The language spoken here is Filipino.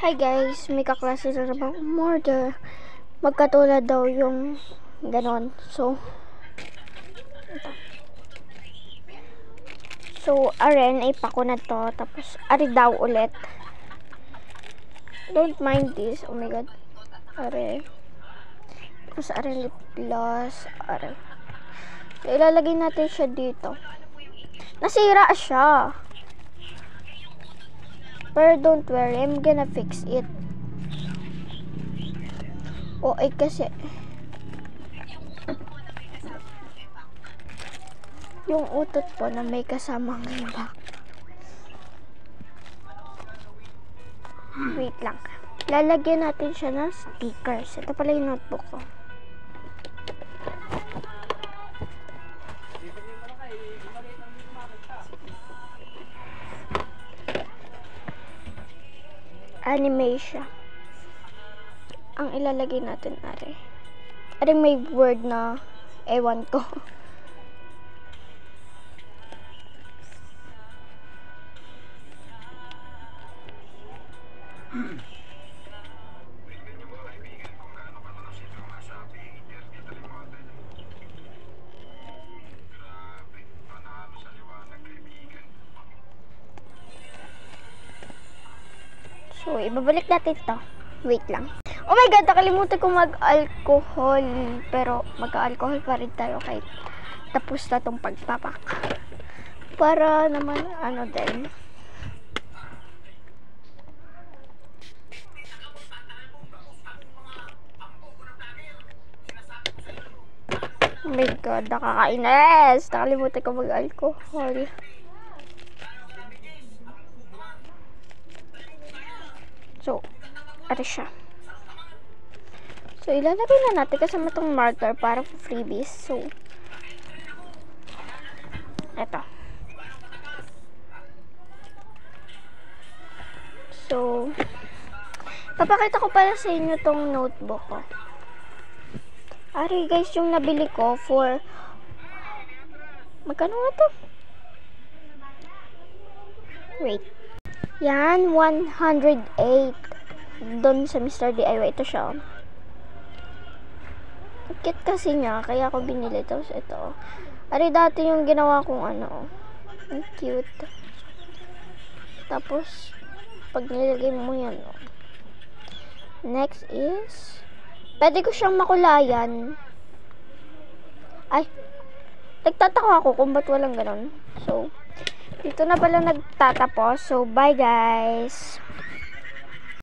Hi guys, may kaklase na naman umorder. Magkatulad daw yung ganon. So, aren, ay pako na to. Tapos, ari daw ulit. Don't mind this. Oh my god. Are. Tapos, are lip gloss. Are. So, ilalagay natin siya dito. Nasira siya. Pero don't worry, I'm gonna fix it. O ay kasi yung utot po na may kasamang iba. Wait lang. Lalagyan natin siya ng stickers. Ito pala yung notebook ko. Animation. Ang ilalagay natin are. Are may word na ewan ko. So, ibabalik natin ito. Wait lang. Oh my god, nakalimutan ko mag-alcohol. Pero, mag-alcohol pa rin tayo kahit tapos na itong pagpapak. Para naman, ano din. Oh my god, nakakainis. Nakalimutan ko mag-alcohol. So, ito siya. So, ilalagay na natin kasama itong marker para freebies. So, ito. So, papakita ko pala sa inyo itong notebook ko. Ari guys, yung nabili ko for magkano nga to? Wait. Yan, 108. Doon sa Mr. DIY. Ito siya. Cute kasi niya, kaya ako binili. Tapos ito. Ari dati yung ginawa kong ano. Ang cute. Tapos, pag nilagay mo yan. Next is, pwede ko siyang makulayan. Ay, nagtataka ako kung ba't walang ganon. So, dito na pala nagtatapos. So, bye guys!